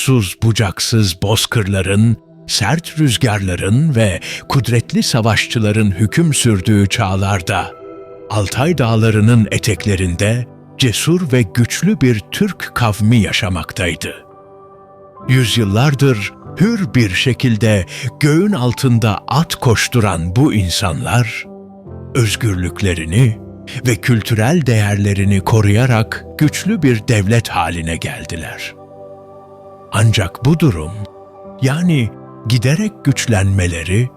uçsuz bucaksız bozkırların, sert rüzgarların ve kudretli savaşçıların hüküm sürdüğü çağlarda, Altay Dağları'nın eteklerinde cesur ve güçlü bir Türk kavmi yaşamaktaydı. Yüzyıllardır hür bir şekilde göğün altında at koşturan bu insanlar, özgürlüklerini ve kültürel değerlerini koruyarak güçlü bir devlet haline geldiler. Ancak bu durum, yani giderek güçlenmeleri,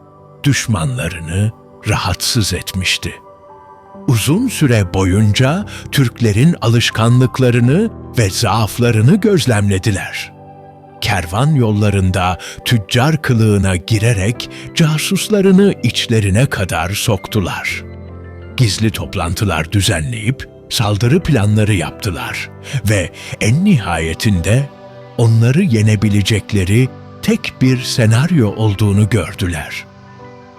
düşmanlarını rahatsız etmişti. Uzun süre boyunca Türklerin alışkanlıklarını ve zaaflarını gözlemlediler. Kervan yollarında tüccar kılığına girerek casuslarını içlerine kadar soktular. Gizli toplantılar düzenleyip saldırı planları yaptılar ve en nihayetinde onları yenebilecekleri tek bir senaryo olduğunu gördüler.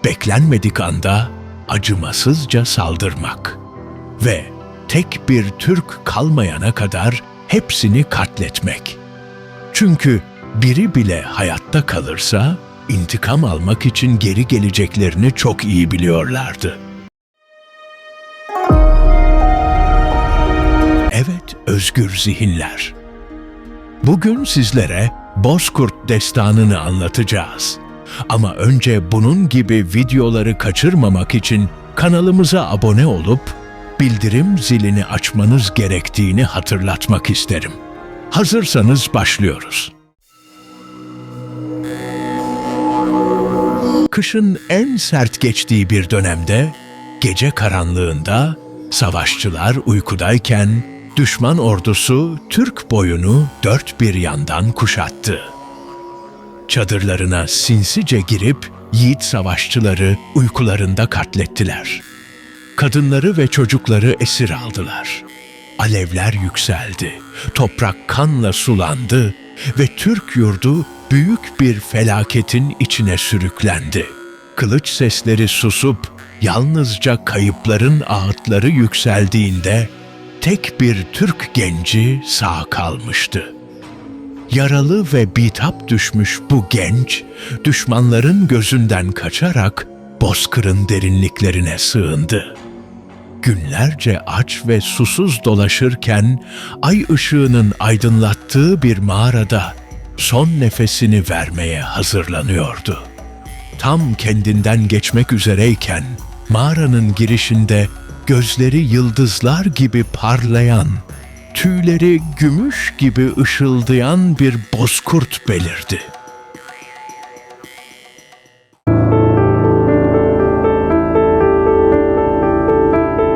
Beklenmedik anda acımasızca saldırmak ve tek bir Türk kalmayana kadar hepsini katletmek. Çünkü biri bile hayatta kalırsa intikam almak için geri geleceklerini çok iyi biliyorlardı. Evet, özgür zihinler. Bugün sizlere Bozkurt destanını anlatacağız. Ama önce bunun gibi videoları kaçırmamak için kanalımıza abone olup bildirim zilini açmanız gerektiğini hatırlatmak isterim. Hazırsanız başlıyoruz. Kışın en sert geçtiği bir dönemde, gece karanlığında savaşçılar uykudayken düşman ordusu Türk boyunu dört bir yandan kuşattı. Çadırlarına sinsice girip yiğit savaşçıları uykularında katlettiler. Kadınları ve çocukları esir aldılar. Alevler yükseldi, toprak kanla sulandı ve Türk yurdu büyük bir felaketin içine sürüklendi. Kılıç sesleri susup yalnızca kayıpların ağıtları yükseldiğinde tek bir Türk genci sağ kalmıştı. Yaralı ve bitap düşmüş bu genç, düşmanların gözünden kaçarak bozkırın derinliklerine sığındı. Günlerce aç ve susuz dolaşırken ay ışığının aydınlattığı bir mağarada son nefesini vermeye hazırlanıyordu. Tam kendinden geçmek üzereyken mağaranın girişinde gözleri yıldızlar gibi parlayan, tüyleri gümüş gibi ışıldayan bir bozkurt belirdi.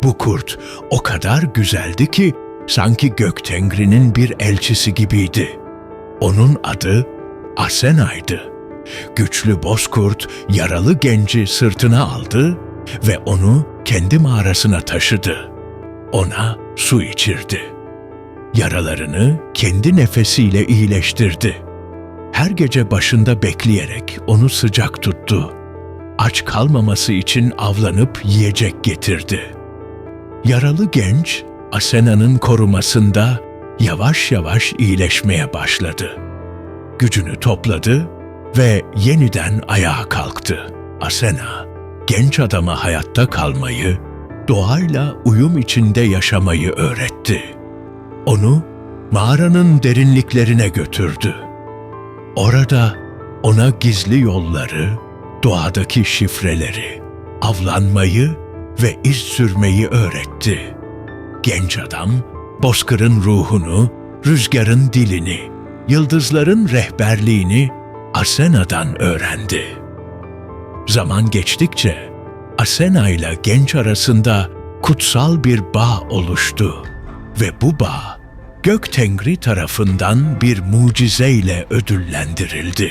Bu kurt o kadar güzeldi ki sanki Göktengri'nin bir elçisi gibiydi. Onun adı Asena'ydı. Güçlü bozkurt yaralı genci sırtına aldı ve onu kendi mağarasına taşıdı. Ona su içirdi. Yaralarını kendi nefesiyle iyileştirdi. Her gece başında bekleyerek onu sıcak tuttu. Aç kalmaması için avlanıp yiyecek getirdi. Yaralı genç, Asena'nın korumasında yavaş yavaş iyileşmeye başladı. Gücünü topladı ve yeniden ayağa kalktı. Asena, genç adama hayatta kalmayı, doğayla uyum içinde yaşamayı öğretti. Onu mağaranın derinliklerine götürdü. Orada ona gizli yolları, doğadaki şifreleri, avlanmayı ve iz sürmeyi öğretti. Genç adam, bozkırın ruhunu, rüzgarın dilini, yıldızların rehberliğini Asena'dan öğrendi. Zaman geçtikçe Asena ile genç arasında kutsal bir bağ oluştu ve bu bağ Göktengri tarafından bir mucizeyle ödüllendirildi.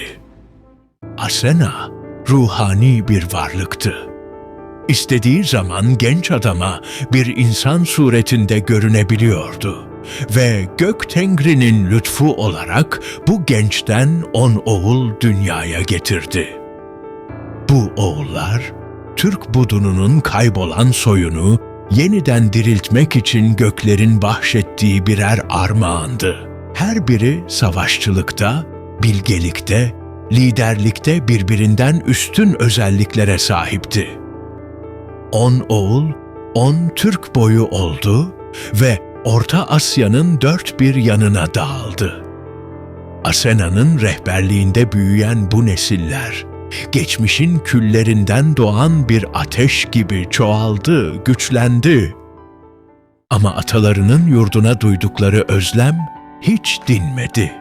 Asena ruhani bir varlıktı. İstediği zaman genç adama bir insan suretinde görünebiliyordu ve Göktengri'nin lütfu olarak bu gençten 10 oğul dünyaya getirdi. Bu oğullar, Türk budununun kaybolan soyunu yeniden diriltmek için göklerin bahşettiği birer armağandı. Her biri savaşçılıkta, bilgelikte, liderlikte birbirinden üstün özelliklere sahipti. 10 oğul, 10 Türk boyu oldu ve Orta Asya'nın dört bir yanına dağıldı. Asena'nın rehberliğinde büyüyen bu nesiller, geçmişin küllerinden doğan bir ateş gibi çoğaldı, güçlendi. Ama atalarının yurduna duydukları özlem hiç dinmedi.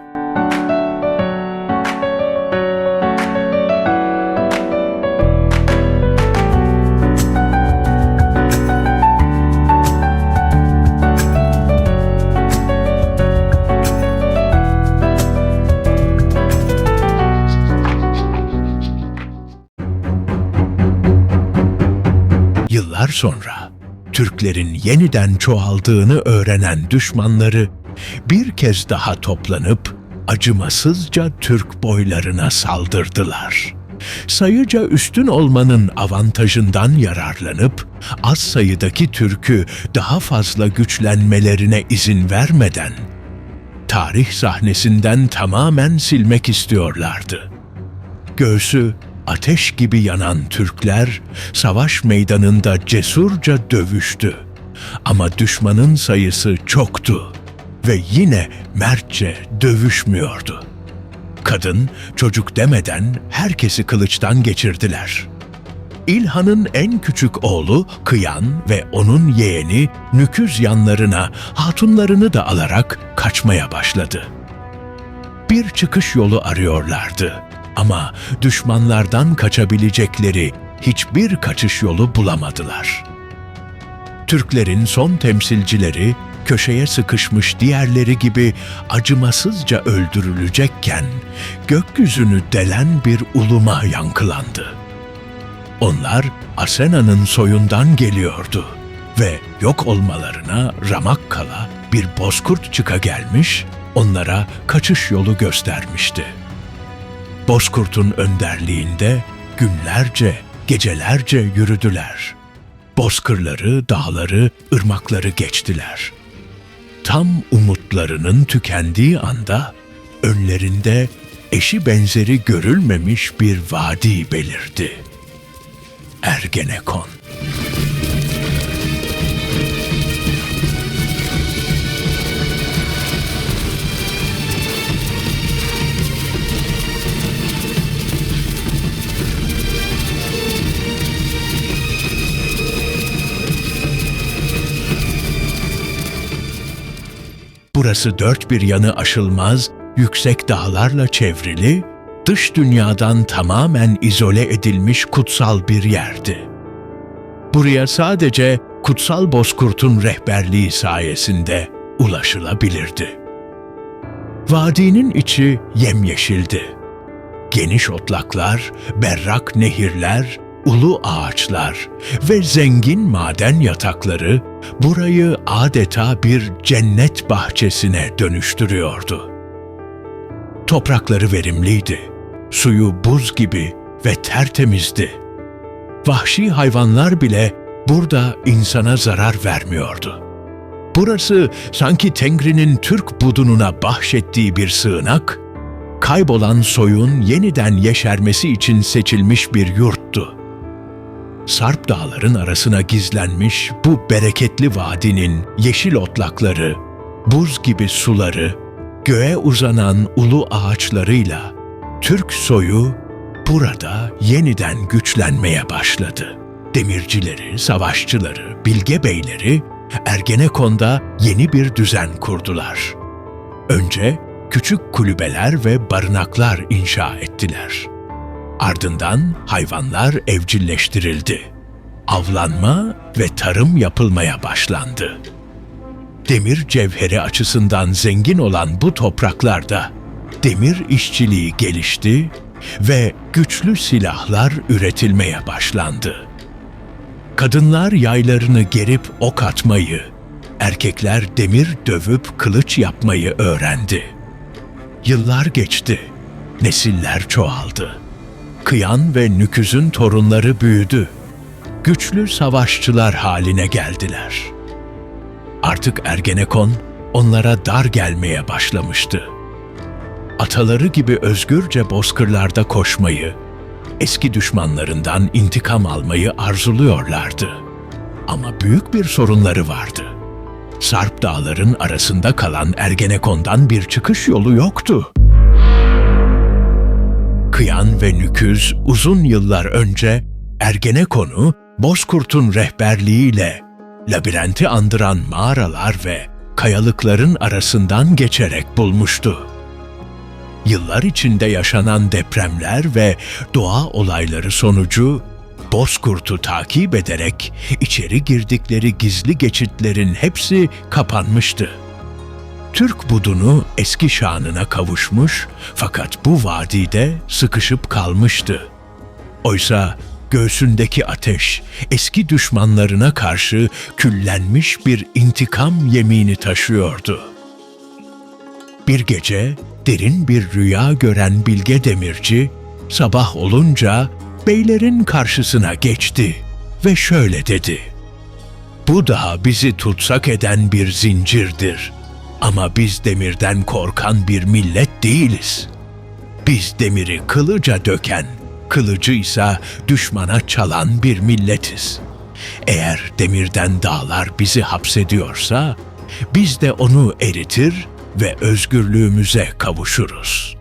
Yıllar sonra Türklerin yeniden çoğaldığını öğrenen düşmanları bir kez daha toplanıp acımasızca Türk boylarına saldırdılar. Sayıca üstün olmanın avantajından yararlanıp az sayıdaki Türk'ü daha fazla güçlenmelerine izin vermeden tarih sahnesinden tamamen silmek istiyorlardı. Göğsü ateş gibi yanan Türkler savaş meydanında cesurca dövüştü. Ama düşmanın sayısı çoktu ve yine mertçe dövüşmüyordu. Kadın, çocuk demeden herkesi kılıçtan geçirdiler. İlhan'ın en küçük oğlu Kıyan ve onun yeğeni Nüküz yanlarına hatunlarını da alarak kaçmaya başladı. Bir çıkış yolu arıyorlardı. Ama düşmanlardan kaçabilecekleri hiçbir kaçış yolu bulamadılar. Türklerin son temsilcileri köşeye sıkışmış diğerleri gibi acımasızca öldürülecekken gökyüzünü delen bir uluma yankılandı. Onlar Asena'nın soyundan geliyordu ve yok olmalarına ramak kala bir bozkurt çıka gelmiş, onlara kaçış yolu göstermişti. Bozkurt'un önderliğinde günlerce, gecelerce yürüdüler. Bozkırları, dağları, ırmakları geçtiler. Tam umutlarının tükendiği anda önlerinde eşi benzeri görülmemiş bir vadi belirdi. Ergenekon. Burası dört bir yanı aşılmaz, yüksek dağlarla çevrili, dış dünyadan tamamen izole edilmiş kutsal bir yerdi. Buraya sadece Kutsal Bozkurt'un rehberliği sayesinde ulaşılabilirdi. Vadinin içi yemyeşildi. Geniş otlaklar, berrak nehirler, ulu ağaçlar ve zengin maden yatakları burayı adeta bir cennet bahçesine dönüştürüyordu. Toprakları verimliydi, suyu buz gibi ve tertemizdi. Vahşi hayvanlar bile burada insana zarar vermiyordu. Burası sanki Tengri'nin Türk budununa bahşettiği bir sığınak, kaybolan soyun yeniden yeşermesi için seçilmiş bir yurttu. Sarp dağların arasına gizlenmiş bu bereketli vadinin yeşil otlakları, buz gibi suları, göğe uzanan ulu ağaçlarıyla Türk soyu burada yeniden güçlenmeye başladı. Demircileri, savaşçıları, bilge beyleri Ergenekon'da yeni bir düzen kurdular. Önce küçük kulübeler ve barınaklar inşa ettiler. Ardından hayvanlar evcilleştirildi. Avlanma ve tarım yapılmaya başlandı. Demir cevheri açısından zengin olan bu topraklarda demir işçiliği gelişti ve güçlü silahlar üretilmeye başlandı. Kadınlar yaylarını gerip ok atmayı, erkekler demir dövüp kılıç yapmayı öğrendi. Yıllar geçti, nesiller çoğaldı. Kıyan ve Nüküz'ün torunları büyüdü. Güçlü savaşçılar haline geldiler. Artık Ergenekon onlara dar gelmeye başlamıştı. ataları gibi özgürce bozkırlarda koşmayı, eski düşmanlarından intikam almayı arzuluyorlardı. Ama büyük bir sorunları vardı. Sarp Dağların arasında kalan Ergenekon'dan bir çıkış yolu yoktu. Kıyan ve Nüküz uzun yıllar önce Ergenekon'u Bozkurt'un rehberliğiyle labirenti andıran mağaralar ve kayalıkların arasından geçerek bulmuştu. Yıllar içinde yaşanan depremler ve doğa olayları sonucu Bozkurt'u takip ederek içeri girdikleri gizli geçitlerin hepsi kapanmıştı. Türk budunu eski şanına kavuşmuş fakat bu vadide sıkışıp kalmıştı. Oysa göğsündeki ateş eski düşmanlarına karşı küllenmiş bir intikam yemini taşıyordu. Bir gece derin bir rüya gören Bilge Demirci sabah olunca beylerin karşısına geçti ve şöyle dedi: "Bu dağ bizi tutsak eden bir zincirdir. Ama biz demirden korkan bir millet değiliz. Biz demiri kılıca döken, kılıcıysa düşmana çalan bir milletiz. Eğer demirden dağlar bizi hapsediyorsa, biz de onu eritir ve özgürlüğümüze kavuşuruz."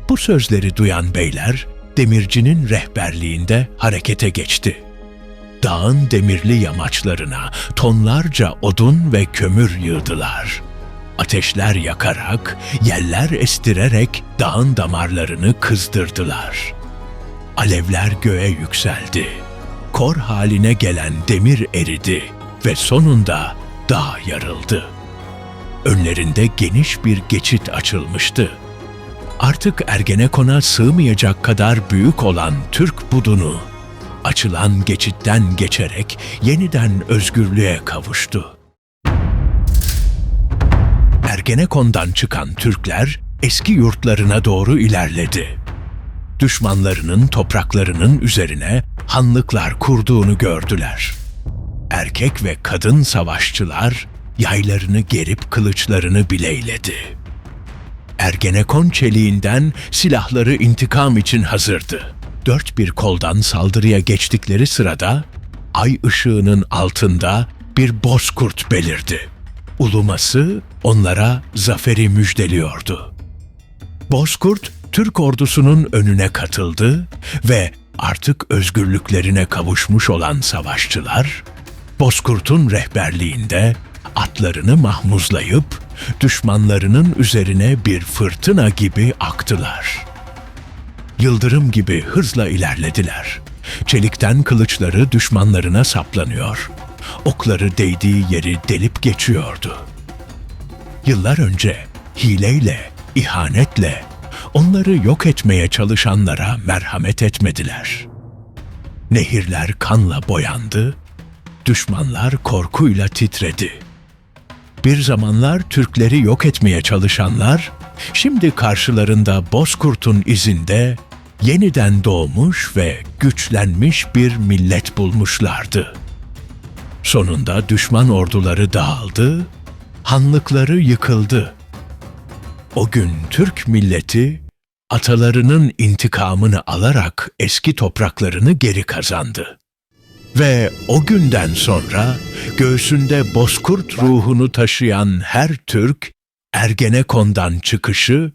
Bu sözleri duyan beyler, demircinin rehberliğinde harekete geçti. Dağın demirli yamaçlarına tonlarca odun ve kömür yığdılar. Ateşler yakarak, yeller estirerek dağın damarlarını kızdırdılar. Alevler göğe yükseldi. Kor haline gelen demir eridi ve sonunda dağ yarıldı. Önlerinde geniş bir geçit açılmıştı. Artık Ergenekon'a sığmayacak kadar büyük olan Türk budunu, açılan geçitten geçerek yeniden özgürlüğe kavuştu. Ergenekon'dan çıkan Türkler eski yurtlarına doğru ilerledi. Düşmanlarının topraklarının üzerine hanlıklar kurduğunu gördüler. Erkek ve kadın savaşçılar yaylarını gerip kılıçlarını bileyledi. Ergenekon çeliğinden silahları intikam için hazırdı. Dört bir koldan saldırıya geçtikleri sırada ay ışığının altında bir bozkurt belirdi. Uluması onlara zaferi müjdeliyordu. Bozkurt, Türk ordusunun önüne katıldı ve artık özgürlüklerine kavuşmuş olan savaşçılar, Bozkurt'un rehberliğinde atlarını mahmuzlayıp düşmanlarının üzerine bir fırtına gibi aktılar. Yıldırım gibi hızla ilerlediler. Çelikten kılıçları düşmanlarına saplanıyor, okları değdiği yeri delip geçiyordu. Yıllar önce hileyle, ihanetle onları yok etmeye çalışanlara merhamet etmediler. Nehirler kanla boyandı, düşmanlar korkuyla titredi. Bir zamanlar Türkleri yok etmeye çalışanlar, şimdi karşılarında Bozkurt'un izinde yeniden doğmuş ve güçlenmiş bir millet bulmuşlardı. Sonunda düşman orduları dağıldı, hanlıkları yıkıldı. O gün Türk milleti, atalarının intikamını alarak eski topraklarını geri kazandı. Ve o günden sonra göğsünde Bozkurt ruhunu taşıyan her Türk, Ergenekon'dan çıkışı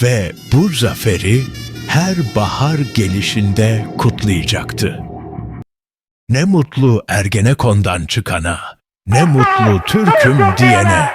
ve bu zaferi her bahar gelişinde kutlayacaktı. Ne mutlu Ergenekon'dan çıkana, ne mutlu Türk'üm diyene.